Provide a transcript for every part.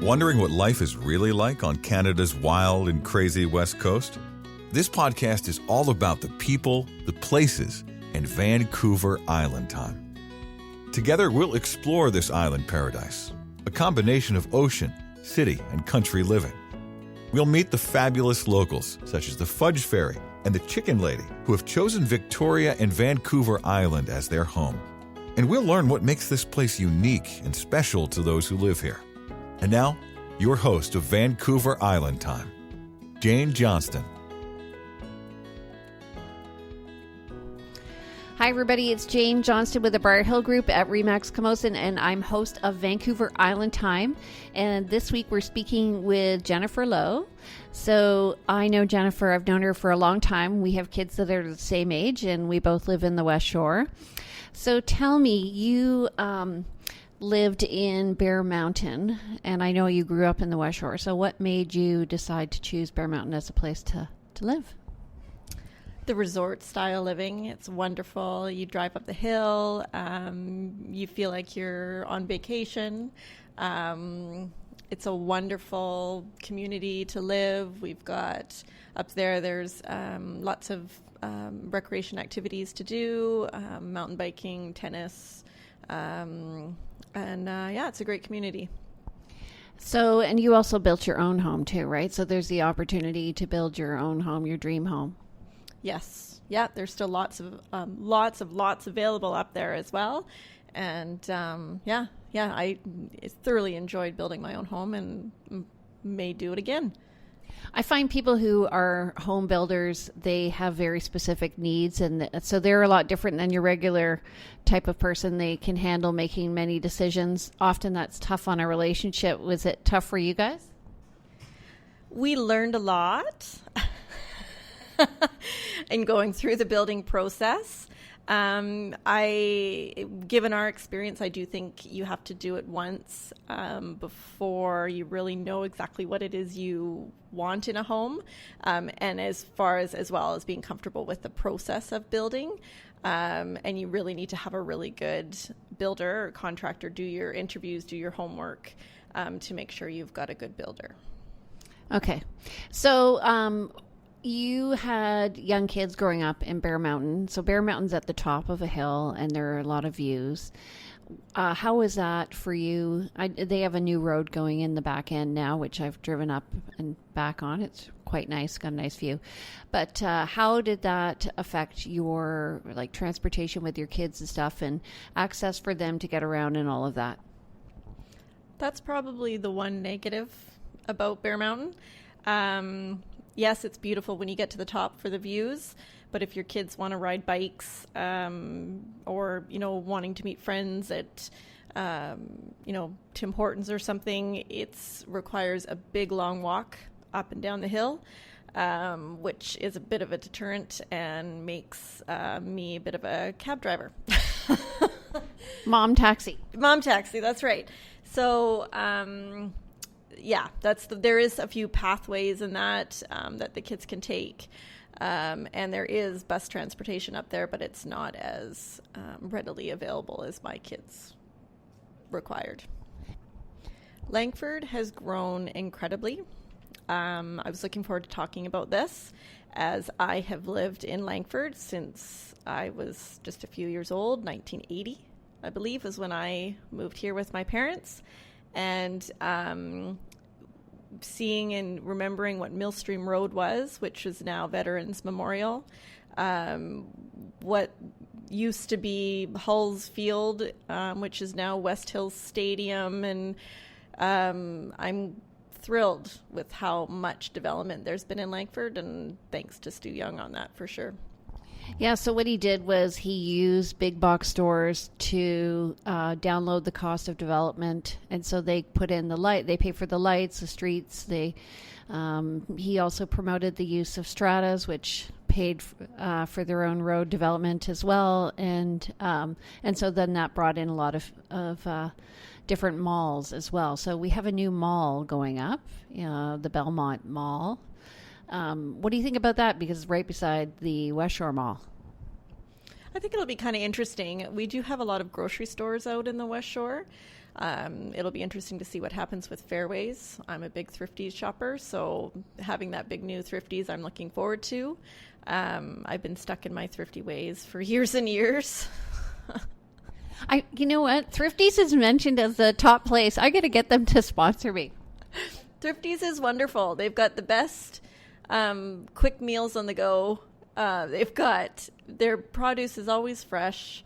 Wondering what life is really like on Canada's wild and crazy West Coast? This podcast is all about the people, the places, and Vancouver Island time. Together, we'll explore this island paradise, a combination of ocean, city, and country living. We'll meet the fabulous locals, such as the Fudge Fairy and the Chicken Lady, who have chosen Victoria and Vancouver Island as their home. And we'll learn what makes this place unique and special to those who live here. And now, your host of Vancouver Island Time, Jane Johnston. Hi, everybody. It's Jane Johnston with the Briar Hill Group at Remax Camosun, and I'm host of Vancouver Island Time. And this week we're speaking with Jennifer Lowe. So I know Jennifer. I've known her for a long time. We have kids that are the same age, and we both live in the Westshore. So tell me, you lived in Bear Mountain, and I know you grew up in the Westshore. So what made you decide to choose Bear Mountain as a place to live? The resort style living. It's wonderful. You drive up the hill. You feel like you're on vacation. It's a wonderful community to live. We've got up there's lots of recreation activities to do, mountain biking, tennis, it's a great community. So, and you also built your own home too, right? So there's the opportunity to build your own home, your dream home. Yes. Yeah, there's still lots available up there as well. And I thoroughly enjoyed building my own home and may do it again. I find people who are home builders, they have very specific needs, and so they're a lot different than your regular type of person. They can handle making many decisions. Often that's tough on a relationship. Was it tough for you guys? We learned a lot in going through the building process. Given our experience, I do think you have to do it once before you really know exactly what it is you want in a home, and as far as well as being comfortable with the process of building. And you really need to have a really good builder or contractor do your interviews, do your homework to make sure you've got a good builder. Okay. So you had young kids growing up in Bear Mountain. So Bear Mountain's at the top of a hill, and there are a lot of views. How was that for you? They have a new road going in the back end now, which I've driven up and back on. It's quite nice, got a nice view. But how did that affect your transportation with your kids and stuff, and access for them to get around and all of that? That's probably the one negative about Bear Mountain. Yes, it's beautiful when you get to the top for the views, but if your kids want to ride bikes or, wanting to meet friends at, Tim Hortons or something, it requires a big, long walk up and down the hill, which is a bit of a deterrent and makes me a bit of a cab driver. Mom taxi, that's right. So, there is a few pathways in that the kids can take. And there is bus transportation up there, but it's not as readily available as my kids required. Langford has grown incredibly. I was looking forward to talking about this, as I have lived in Langford since I was just a few years old. 1980, I believe, was when I moved here with my parents. And seeing and remembering what Millstream Road was, which is now Veterans Memorial, what used to be Hull's Field, which is now West Hills Stadium, and I'm thrilled with how much development there's been in Langford, and thanks to Stu Young on that for sure. Yeah, so what he did was he used big box stores to download the cost of development, and so they put in they pay for the lights, the streets. He also promoted the use of stratas, which paid for their own road development as well, and so then that brought in a lot of different malls as well. So we have a new mall going up, the Belmont Mall. What do you think about that? Because it's right beside the Westshore Mall. I think it'll be kind of interesting. We do have a lot of grocery stores out in the Westshore. It'll be interesting to see what happens with Fairways. I'm a big Thrifties shopper, so having that big new Thrifties I'm looking forward to. I've been stuck in my thrifty ways for years and years. You know what? Thrifties is mentioned as the top place. I got to get them to sponsor me. Thrifties is wonderful. They've got the best quick meals on the go. They've got their produce is always fresh,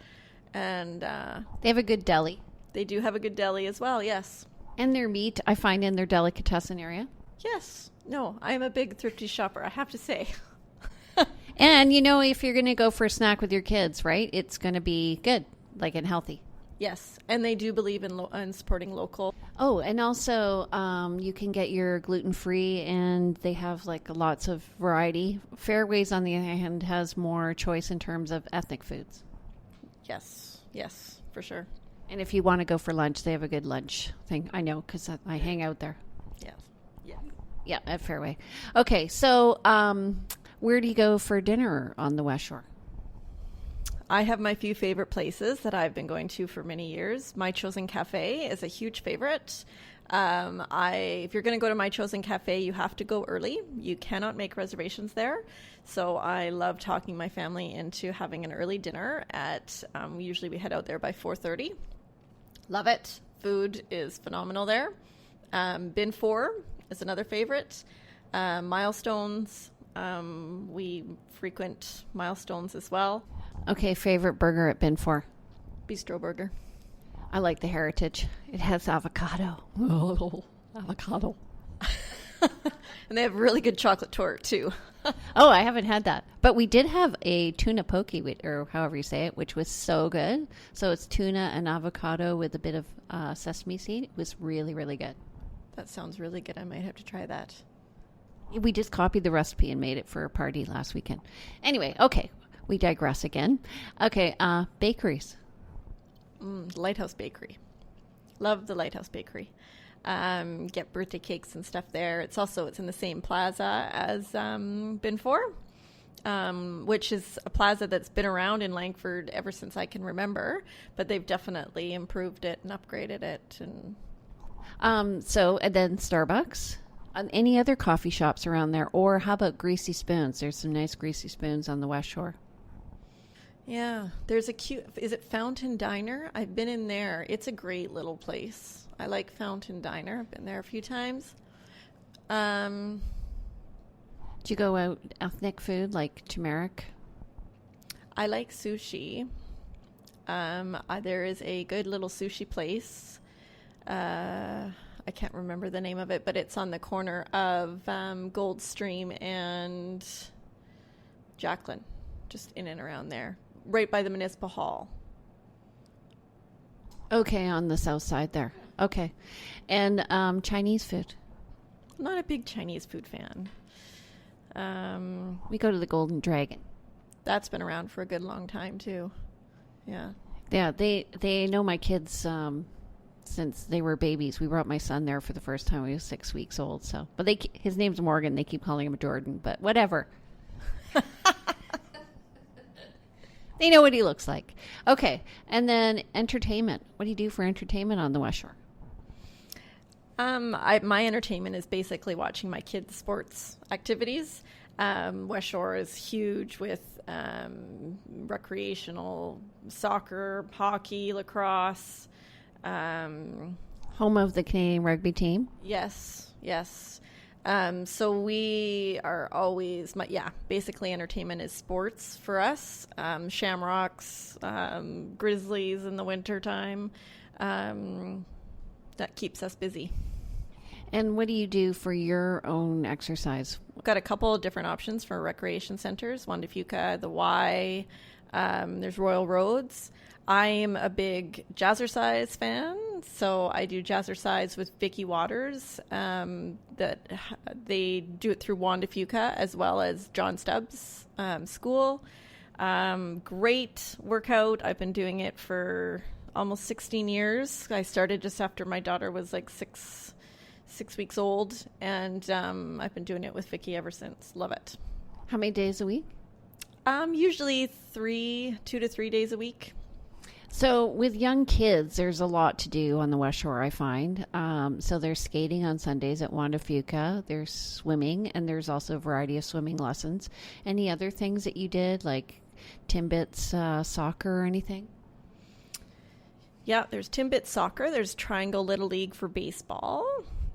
and they have a good deli. They do have a good deli as well. Yes, and their meat I find in their delicatessen area. Yes, no, I am a big thrifty shopper, I have to say. And if you're going to go for a snack with your kids, right? It's going to be good, like and healthy. Yes, and they do believe in supporting local. Oh, and also you can get your gluten-free, and they have like lots of variety. Fairways, on the other hand, has more choice in terms of ethnic foods. Yes, for sure. And if you want to go for lunch, they have a good lunch thing. I know because I hang out there. Yes. Yeah, at Fairway. Okay, so where do you go for dinner on the Westshore? I have my few favorite places that I've been going to for many years. My Chosen Cafe is a huge favorite. If you're going to go to My Chosen Cafe, you have to go early. You cannot make reservations there. So I love talking my family into having an early dinner at, usually we head out there by 4:30. Love it. Food is phenomenal there. Bin 4 is another favorite. Milestones, we frequent Milestones as well. Okay, favorite burger at Bin 4? Bistro Burger. I like the Heritage. It has avocado. Oh, avocado. And they have really good chocolate torte, too. Oh, I haven't had that. But we did have a tuna poke, or however you say it, which was so good. So it's tuna and avocado with a bit of sesame seed. It was really, really good. That sounds really good. I might have to try that. We just copied the recipe and made it for a party last weekend. Anyway, okay. We digress again. Okay, bakeries. Lighthouse Bakery. Love the Lighthouse Bakery. Get birthday cakes and stuff there. It's in the same plaza as Bin 4, which is a plaza that's been around in Langford ever since I can remember, but they've definitely improved it and upgraded it. And then Starbucks. Any other coffee shops around there? Or how about Greasy Spoons? There's some nice Greasy Spoons on the Westshore. Yeah, there's a cute, is it Fountain Diner? I've been in there. It's a great little place. I like Fountain Diner. I've been there a few times. Do you go out ethnic food like turmeric? I like sushi. There is a good little sushi place. I can't remember the name of it, but it's on the corner of Goldstream and Jacqueline, just in and around there, right by the Municipal Hall. Okay, on the south side there. Okay. And Chinese food? I'm not a big Chinese food fan. We go to the Golden Dragon. That's been around for a good long time, too. Yeah. Yeah, they know my kids since they were babies. We brought my son there for the first time. He was 6 weeks old. So, but his name's Morgan. They keep calling him Jordan, but whatever. They know what he looks like. Okay, and then entertainment. What do you do for entertainment on the Westshore? My entertainment is basically watching my kids' sports activities. Westshore is huge with recreational soccer, hockey, lacrosse. Home of the Canadian rugby team? Yes. So we are always, basically entertainment is sports for us. Shamrocks, Grizzlies in the wintertime. That keeps us busy. And what do you do for your own exercise? We've got a couple of different options for recreation centers. Juan de Fuca, the Y. There's Royal Roads. I'm a big jazzercise fan, so I do jazzercise with Vicky Waters. That they do it through Juan de Fuca as well as John Stubbs School. Great workout. I've been doing it for almost 16 years. I started just after my daughter was like six weeks old, and I've been doing it with Vicky ever since. Love it. How many days a week? Usually 2 to 3 days a week. So with young kids, there's a lot to do on the West Shore, I find. So there's skating on Sundays at Wanda Fuca. There's swimming, and there's also a variety of swimming lessons. Any other things that you did, like Timbits soccer or anything? Yeah, there's Timbit soccer. There's Triangle Little League for baseball.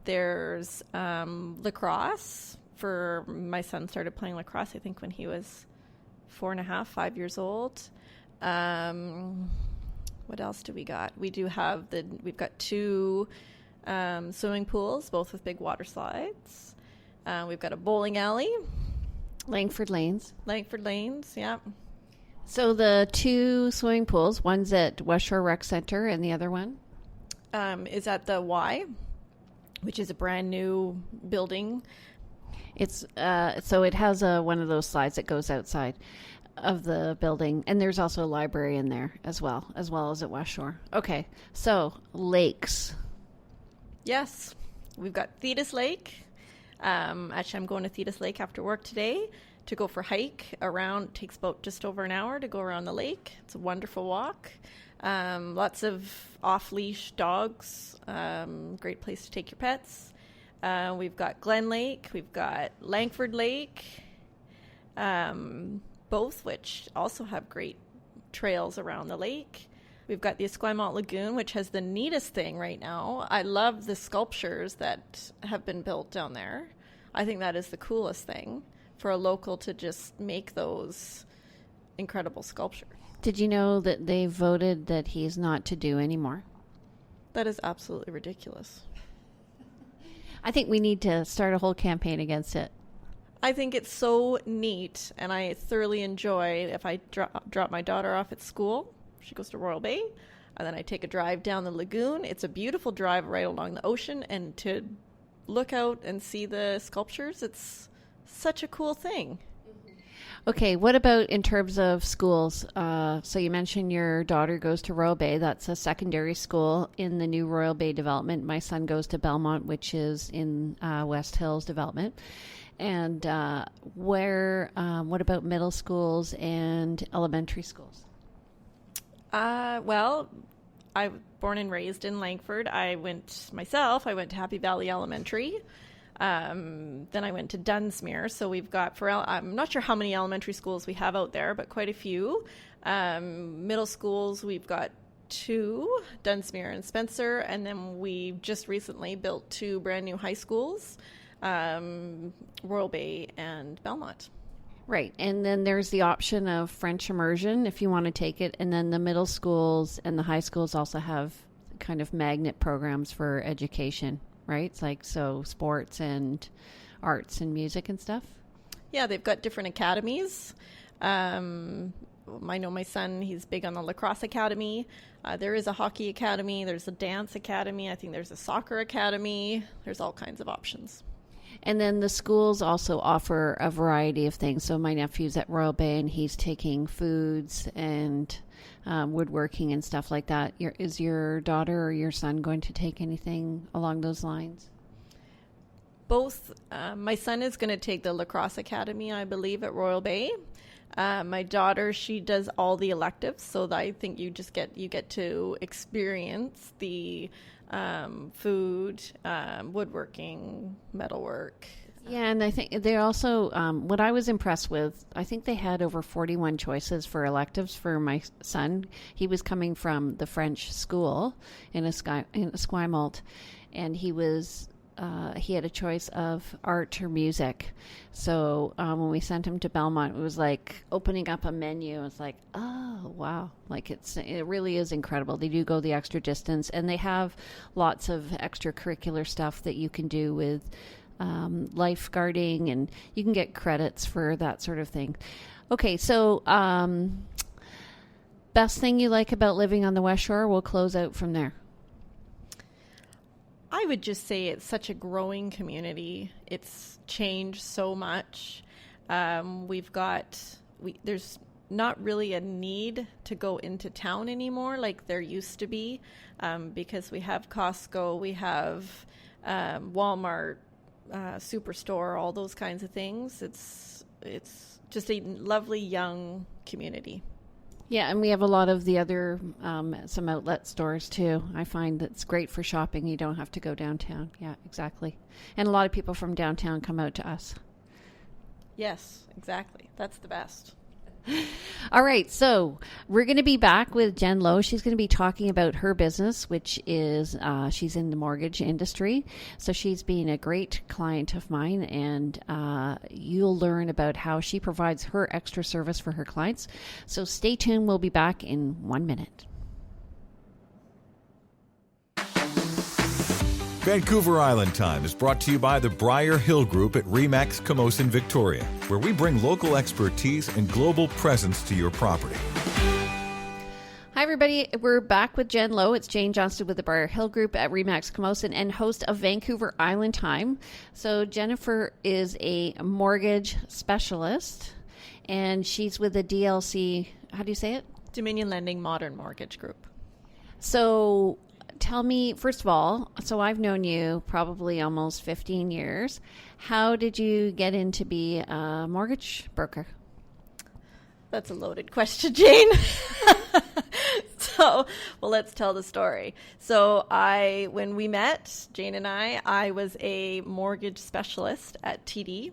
There's lacrosse. For my son started playing lacrosse, I think, when he was 4.5, 5 years old. What else do we got? We've got 2 swimming pools, both with big water slides. We've got a bowling alley. Langford Lanes. Langford Lanes, yeah. So the 2 swimming pools, one's at West Shore Rec Center and the other one? Is at the Y, which is a brand new building. It's so it has one of those slides that goes outside of the building, and there's also a library in there as well as at West Shore. Okay, so lakes. Yes, we've got Thetis Lake. Actually, I'm going to Thetis Lake after work today to go for a hike around. It takes about just over an hour to go around the lake. It's a wonderful walk. Lots of off-leash dogs. Great place to take your pets. We've got Glen Lake. We've got Langford Lake. Both which also have great trails around the lake. We've got the Esquimalt Lagoon, which has the neatest thing right now. I love the sculptures that have been built down there. I think that is the coolest thing for a local to just make those incredible sculptures. Did you know that they voted that he's not to do anymore? That is absolutely ridiculous. I think we need to start a whole campaign against it. I think it's so neat, and I thoroughly enjoy if I drop my daughter off at school. She goes to Royal Bay, and then I take a drive down the lagoon. It's a beautiful drive right along the ocean, and to look out and see the sculptures, it's such a cool thing. Okay, what about in terms of schools? So you mentioned your daughter goes to Royal Bay. That's a secondary school in the new Royal Bay development. My son goes to Belmont, which is in West Hills development. And what about middle schools and elementary schools? Well, I was born and raised in Langford. I went to Happy Valley Elementary. Then I went to Dunsmuir. So we've got, I'm not sure how many elementary schools we have out there, but quite a few. Middle schools, we've got 2, Dunsmuir and Spencer. And then we just recently built 2 brand new high schools. Royal Bay and Belmont. Right. And then there's the option of French immersion if you want to take it. And then the middle schools and the high schools also have kind of magnet programs for education, right? It's like sports and arts and music and stuff. Yeah, they've got different academies. I know my son, he's big on the lacrosse academy. There is a hockey academy. There's a dance academy. I think there's a soccer academy. There's all kinds of options. And then the schools also offer a variety of things. So my nephew's at Royal Bay, and he's taking foods and woodworking and stuff like that. Is your daughter or your son going to take anything along those lines? Both. My son is going to take the lacrosse academy, I believe, at Royal Bay. My daughter, she does all the electives, so I think you get to experience the food, woodworking, metalwork. Yeah, and I think they also, what I was impressed with, I think they had over 41 choices for electives for my son. He was coming from the French school in Esquimalt, and he had a choice of art or music. So when we sent him to Belmont, it was like opening up a menu. It's like, oh, wow. Like it really is incredible. They do go the extra distance, and they have lots of extracurricular stuff that you can do with lifeguarding, and you can get credits for that sort of thing. Okay, so best thing you like about living on the West Shore, we'll close out from there. I would just say it's such a growing community. It's changed so much. There's not really a need to go into town anymore like there used to be, because we have Costco, we have Walmart, Superstore, all those kinds of things. It's just a lovely young community. Yeah, and we have a lot of the other, some outlet stores too. I find that's great for shopping. You don't have to go downtown. Yeah, exactly. And a lot of people from downtown come out to us. Yes, exactly. That's the best. All right, so we're going to be back with Jen Lowe. She's going to be talking about her business, which is she's in the mortgage industry. So she's been a great client of mine, and you'll learn about how she provides her extra service for her clients. So stay tuned. We'll be back in 1 minute. Vancouver Island Time is brought to you by the Briar Hill Group at Remax Camosun, Victoria, where we bring local expertise and global presence to your property. Hi, everybody. We're back with Jen Lowe. It's Jane Johnston with the Briar Hill Group at Remax Camosun and host of Vancouver Island Time. So Jennifer is a mortgage specialist, and she's with the DLC, how do you say it? Dominion Lending Modern Mortgage Group. So tell me, first of all, so I've known you probably almost 15 years. How did you get into be a mortgage broker? That's a loaded question, Jane. Well, let's tell the story. So when we met, Jane and I was a mortgage specialist at TD,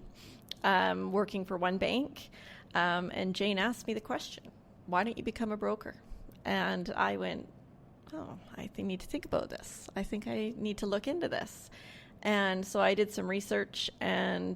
working for one bank. And Jane asked me the question, why don't you become a broker? And I went, I need to think about this. I think I need to look into this. And so I did some research, and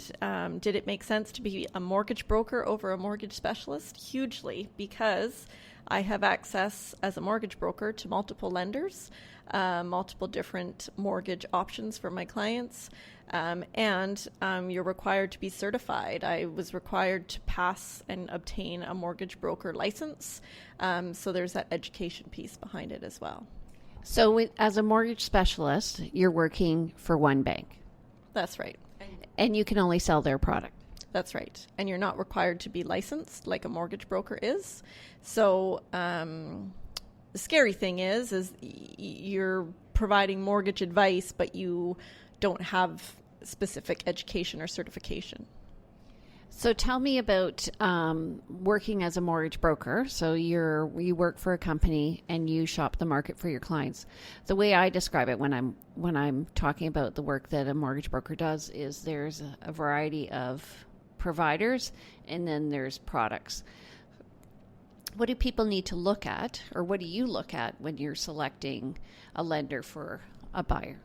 did it make sense to be a mortgage broker over a mortgage specialist? Hugely, because I have access as a mortgage broker to multiple lenders, multiple different mortgage options for my clients, and you're required to be certified. I was required to pass and obtain a mortgage broker license, so there's that education piece behind it as well. So as a mortgage specialist, you're working for one bank. That's right. And you can only sell their product. That's right. And you're not required to be licensed like a mortgage broker is. So the scary thing is you're providing mortgage advice, but you don't have specific education or certification. So tell me about working as a mortgage broker. So you work for a company and you shop the market for your clients. The way I describe it when I'm talking about the work that a mortgage broker does is there's a variety of providers and then there's products. What do people need to look at, or what do you look at when you're selecting a lender for a buyer?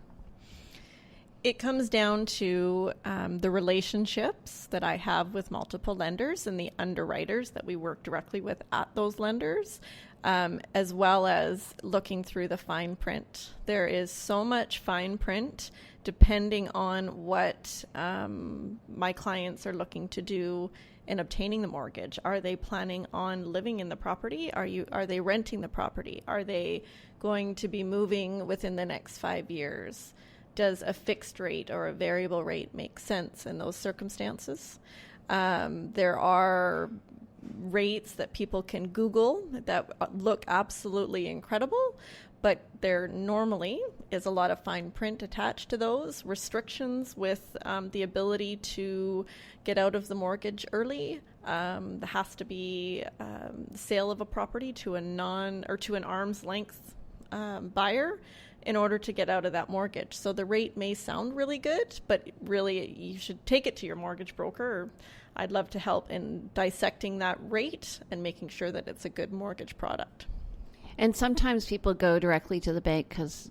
It comes down to the relationships that I have with multiple lenders and the underwriters that we work directly with at those lenders, as well as looking through the fine print. There is so much fine print depending on what my clients are looking to do in obtaining the mortgage. Are they planning on living in the property? Are they renting the property? Are they going to be moving within the next 5 years? Does a fixed rate or a variable rate make sense in those circumstances? There are rates that people can Google that look absolutely incredible, but there normally is a lot of fine print attached to those restrictions with the ability to get out of the mortgage early. There has to be sale of a property to an arm's length buyer in order to get out of that mortgage. So the rate may sound really good, but really you should take it to your mortgage broker. I'd love to help in dissecting that rate and making sure that it's a good mortgage product. And sometimes people go directly to the bank because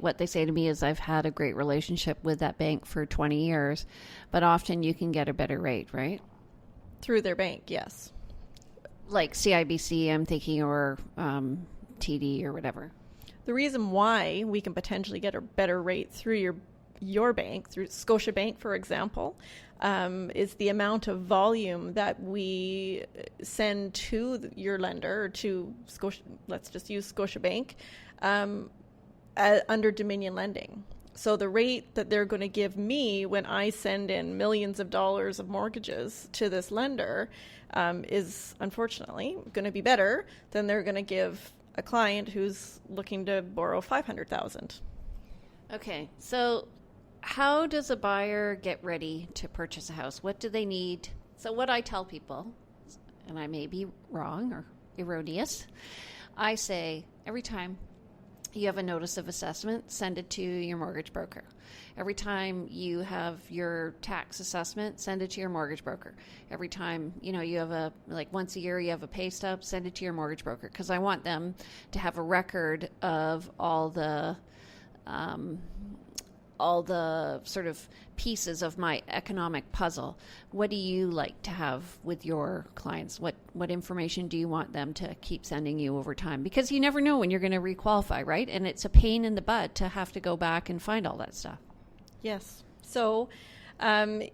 what they say to me is, I've had a great relationship with that bank for 20 years, but often you can get a better rate, right? Through their bank, yes. Like CIBC, I'm thinking, or TD or whatever. The reason why we can potentially get a better rate through your bank, through Scotiabank, for example, is the amount of volume that we send to your lender, or to let's just use Scotiabank, under Dominion Lending. So the rate that they're going to give me when I send in millions of dollars of mortgages to this lender is unfortunately going to be better than they're going to give a client who's looking to borrow $500,000. Okay, so how does a buyer get ready to purchase a house? What do they need? So what I tell people, and I may be wrong, or erroneous. I say every time you have a notice of assessment, send it to your mortgage broker. Every time you have your tax assessment, send it to your mortgage broker. Every time, you have once a year you have a pay stub, send it to your mortgage broker, because I want them to have a record of all the sort of pieces of my economic puzzle. What do you like to have with your clients? What information do you want them to keep sending you over time? Because you never know when you're going to requalify, right? And it's a pain in the butt to have to go back and find all that stuff. Yes. So when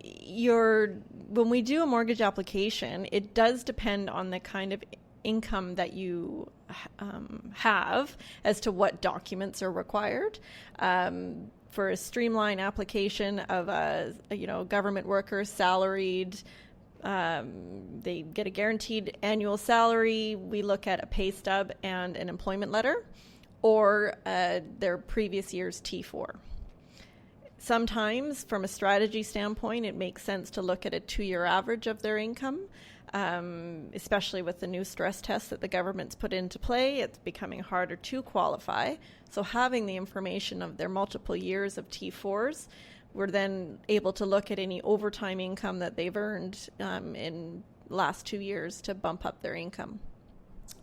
we do a mortgage application, it does depend on the kind of income that you have as to what documents are required. For a streamlined application of a government worker, salaried, they get a guaranteed annual salary. We look at a pay stub and an employment letter, or their previous year's T4. Sometimes, from a strategy standpoint, it makes sense to look at a 2-year average of their income. Especially with the new stress tests that the government's put into play, it's becoming harder to qualify. So having the information of their multiple years of T4s, we're then able to look at any overtime income that they've earned in last 2 years to bump up their income.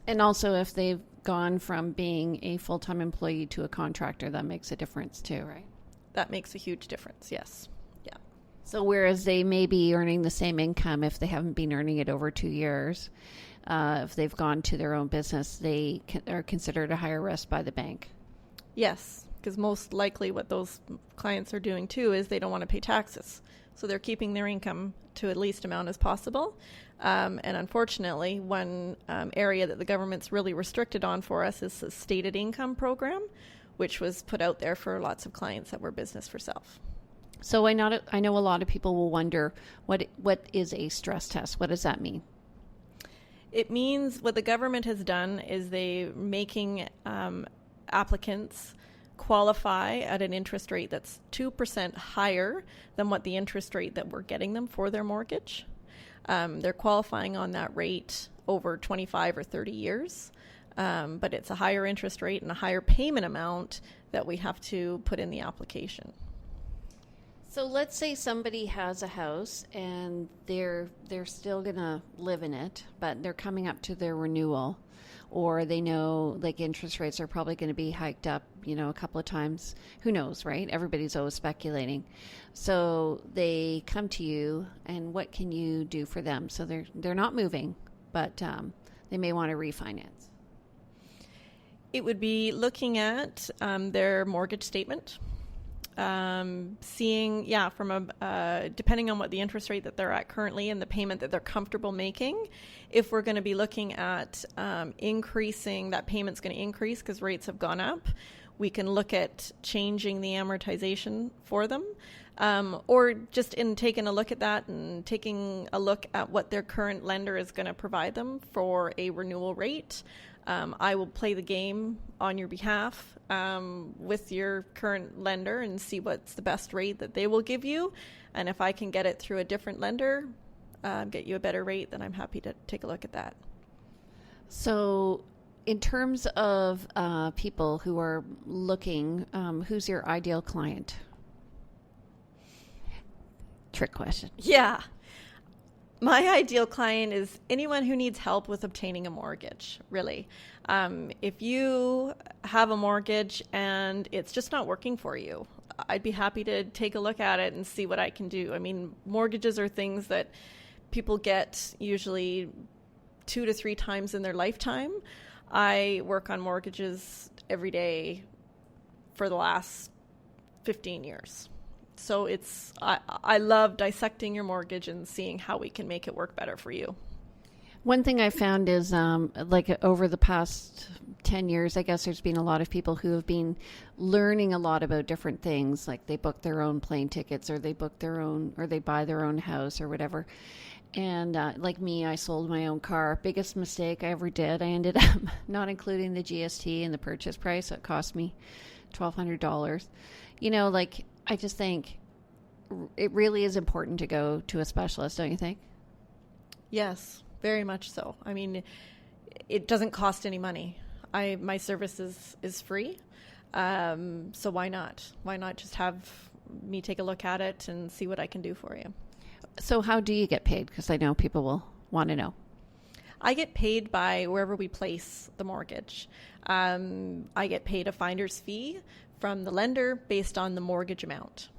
And also if they've gone from being a full-time employee to a contractor, that makes a difference too, right? That makes a huge difference, yes. So whereas they may be earning the same income if they haven't been earning it over 2 years, if they've gone to their own business, they are considered a higher risk by the bank. Yes, because most likely what those clients are doing too is they don't want to pay taxes. So they're keeping their income to at least amount as possible. And unfortunately, one area that the government's really restricted on for us is the stated income program, which was put out there for lots of clients that were business for self. So I know a lot of people will wonder, what is a stress test? What does that mean? It means what the government has done is they're making applicants qualify at an interest rate that's 2% higher than what the interest rate that we're getting them for their mortgage. They're qualifying on that rate over 25 or 30 years, but it's a higher interest rate and a higher payment amount that we have to put in the application. So let's say somebody has a house and they're still going to live in it, but they're coming up to their renewal, or they know interest rates are probably going to be hiked up, a couple of times. Who knows, right? Everybody's always speculating. So they come to you, and what can you do for them? So they're not moving, but they may want to refinance. It would be looking at their mortgage statement. Seeing, from depending on what the interest rate that they're at currently and the payment that they're comfortable making, if we're going to be looking at increasing, that payment's going to increase because rates have gone up, we can look at changing the amortization for them, or just in taking a look at that and taking a look at what their current lender is going to provide them for a renewal rate. I will play the game on your behalf with your current lender and see what's the best rate that they will give you. And if I can get it through a different lender, get you a better rate, then I'm happy to take a look at that. So in terms of people who are looking, who's your ideal client? Trick question. Yeah. My ideal client is anyone who needs help with obtaining a mortgage, really. If you have a mortgage and it's just not working for you, I'd be happy to take a look at it and see what I can do. I mean, mortgages are things that people get usually 2 to 3 times in their lifetime. I work on mortgages every day for the last 15 years. So I love dissecting your mortgage and seeing how we can make it work better for you. One thing I found is over the past 10 years, I guess there's been a lot of people who have been learning a lot about different things. Like they book their own plane tickets, or they book their own, or they buy their own house or whatever. And like me, I sold my own car. Biggest mistake I ever did. I ended up not including the GST and the purchase price. It cost me $1,200. I just think it really is important to go to a specialist, don't you think? Yes, very much so. I mean, it doesn't cost any money. My service is free. So why not? Why not just have me take a look at it and see what I can do for you? So how do you get paid? Because I know people will want to know. I get paid by wherever we place the mortgage. I get paid a finder's fee from the lender based on the mortgage amount.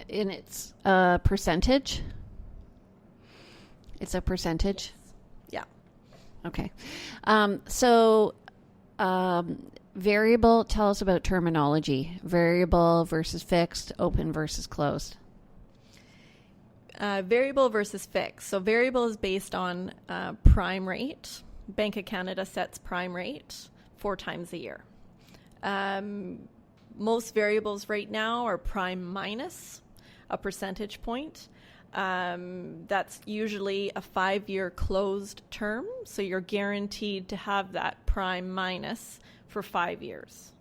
And it's a percentage? It's a percentage? Yes. Yeah. Okay. Variable, tell us about terminology. Variable versus fixed, open versus closed. Variable versus fixed. So variable is based on prime rate. Bank of Canada sets prime rate 4 times a year. Most variables right now are prime minus a percentage point. That's usually a 5-year closed term. So you're guaranteed to have that prime minus for 5 years.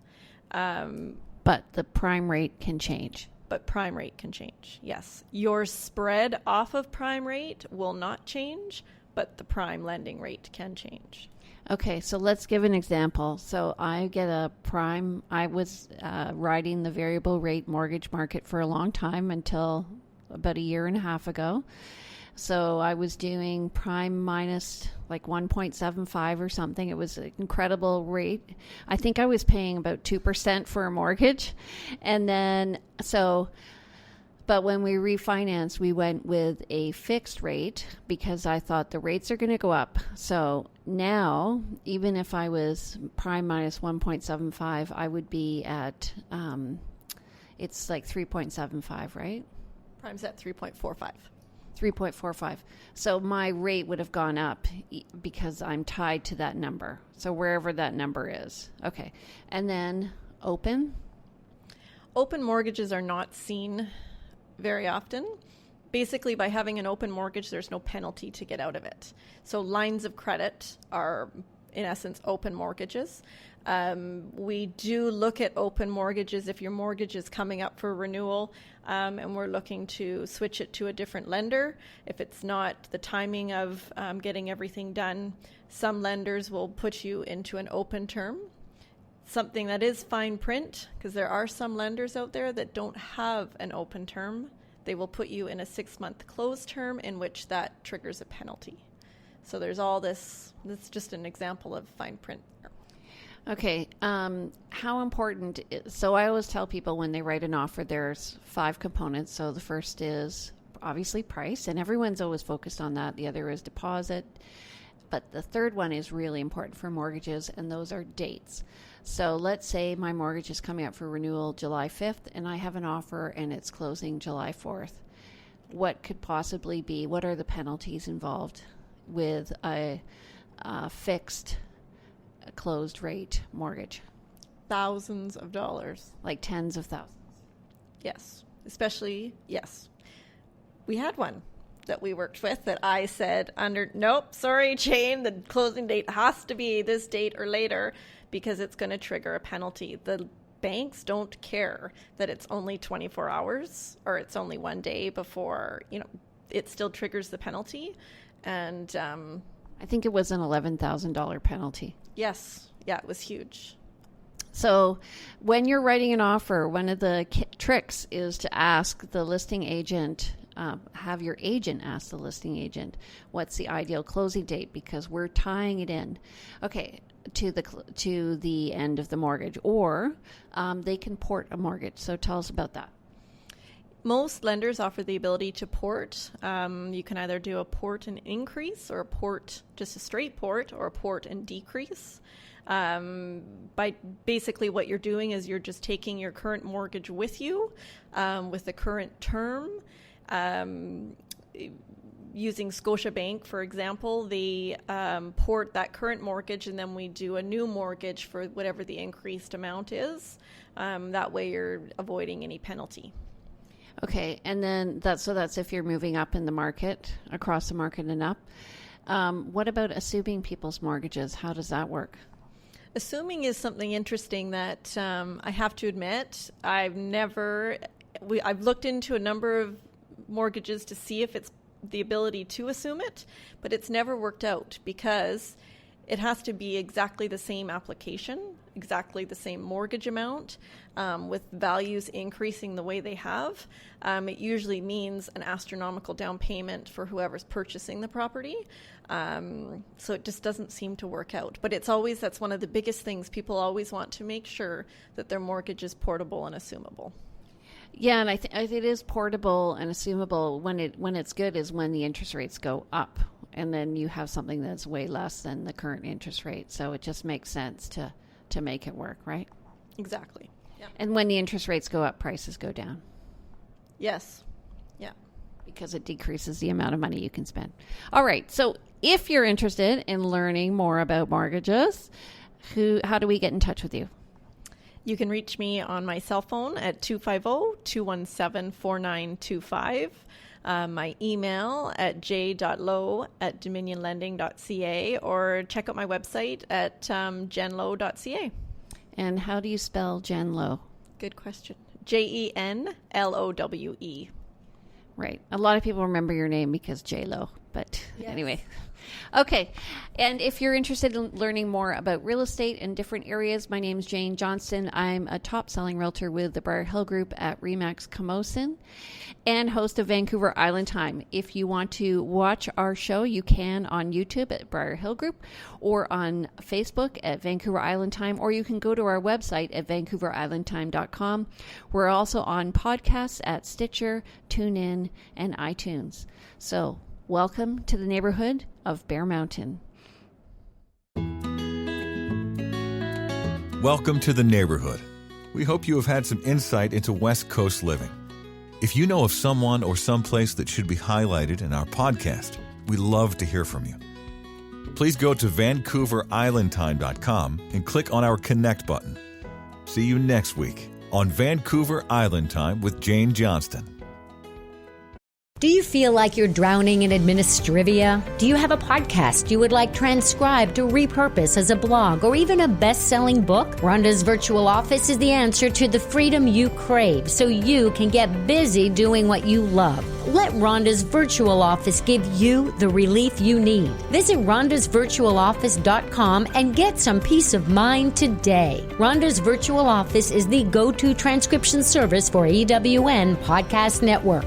But the prime rate can change. But prime rate can change, yes. Your spread off of prime rate will not change, but the prime lending rate can change. Okay, so let's give an example. So I get a prime. I was riding the variable rate mortgage market for a long time until about 1.5 years ago. So I was doing prime minus like 1.75 or something. It was an incredible rate. I think I was paying about 2% for a mortgage. And then, but when we refinanced, we went with a fixed rate because I thought the rates are going to go up. So now, even if I was prime minus 1.75, I would be at, it's like 3.75, right? Prime's at 3.45. 3.45. So my rate would have gone up because I'm tied to that number. So wherever that number is. Okay. And then open? Open mortgages are not seen very often. Basically, by having an open mortgage, there's no penalty to get out of it. So lines of credit are, in essence, open mortgages. We do look at open mortgages if your mortgage is coming up for renewal and we're looking to switch it to a different lender. If it's not the timing of getting everything done, some lenders will put you into an open term. Something that is fine print, because there are some lenders out there that don't have an open term. They will put you in a 6-month closed term in which that triggers a penalty. So there's all this. That's just an example of fine print. Okay. How important so I always tell people when they write an offer, there's 5 components. So the first is obviously price, and everyone's always focused on that. The other is deposit. But the third one is really important for mortgages, and those are dates. So let's say my mortgage is coming up for renewal July 5th, and I have an offer and it's closing July 4th. What could possibly be, what are the penalties involved with a fixed closed rate mortgage? Thousands of dollars. Like tens of thousands. Yes. Especially, yes. We had one that we worked with that I said nope, sorry, Jane, the closing date has to be this date or later because it's going to trigger a penalty. The banks don't care that it's only 24 hours or it's only 1 day before, it still triggers the penalty. And I think it was an $11,000 penalty. Yes. Yeah, it was huge. So when you're writing an offer, one of the tricks is to ask the listing agent, have your agent ask the listing agent, what's the ideal closing date? Because we're tying it in, to the end of the mortgage, or they can port a mortgage. So tell us about that. Most lenders offer the ability to port. You can either do a port and increase, or a port, just a straight port, or a port and decrease. By basically what you're doing is you're just taking your current mortgage with you, with the current term. Using Scotiabank, for example, they port that current mortgage, and then we do a new mortgage for whatever the increased amount is. That way you're avoiding any penalty. Okay, and then that's if you're moving up in the market, across the market and up. What about assuming people's mortgages? How does that work? Assuming is something interesting that I have to admit, I've looked into a number of mortgages to see if it's the ability to assume it, but it's never worked out because It has to be exactly the same application, exactly the same mortgage amount, with values increasing the way they have. It usually means an astronomical down payment for whoever's purchasing the property. So it just doesn't seem to work out. But that's one of the biggest things. People always want to make sure that their mortgage is portable and assumable. Yeah, and I think it is portable and assumable when it's good is when the interest rates go up, and then you have something that's way less than the current interest rate. So it just makes sense to make it work, right? Exactly. Yeah. And when the interest rates go up, prices go down. Yes. Yeah. Because it decreases the amount of money you can spend. All right. So if you're interested in learning more about mortgages, how do we get in touch with you? You can reach me on my cell phone at 250-217-4925. My email at j.lowe@dominionlending.ca, or check out my website at jenlowe.ca. And how do you spell Jen Lowe? Good question. Jenlowe. Right. A lot of people remember your name because J-Lo, but anyway. Okay. And if you're interested in learning more about real estate in different areas, my name's Jane Johnston. I'm a top selling realtor with the Briar Hill Group at Remax Camosun and host of Vancouver Island Time. If you want to watch our show, you can on YouTube at Briar Hill Group or on Facebook at Vancouver Island Time, or you can go to our website at vancouverislandtime.com. We're also on podcasts at Stitcher, TuneIn, and iTunes. So welcome to the neighborhood of Bear Mountain. Welcome to the neighborhood. We hope you have had some insight into West Coast living. If you know of someone or someplace that should be highlighted in our podcast, we'd love to hear from you. Please go to vancouverislandtime.com and click on our Connect button. See you next week on Vancouver Island Time with Jane Johnston. Do you feel like you're drowning in administrivia? Do you have a podcast you would like transcribed to repurpose as a blog or even a best-selling book? Rhonda's Virtual Office is the answer to the freedom you crave so you can get busy doing what you love. Let Rhonda's Virtual Office give you the relief you need. Visit rhondasvirtualoffice.com and get some peace of mind today. Rhonda's Virtual Office is the go-to transcription service for EWN Podcast Network.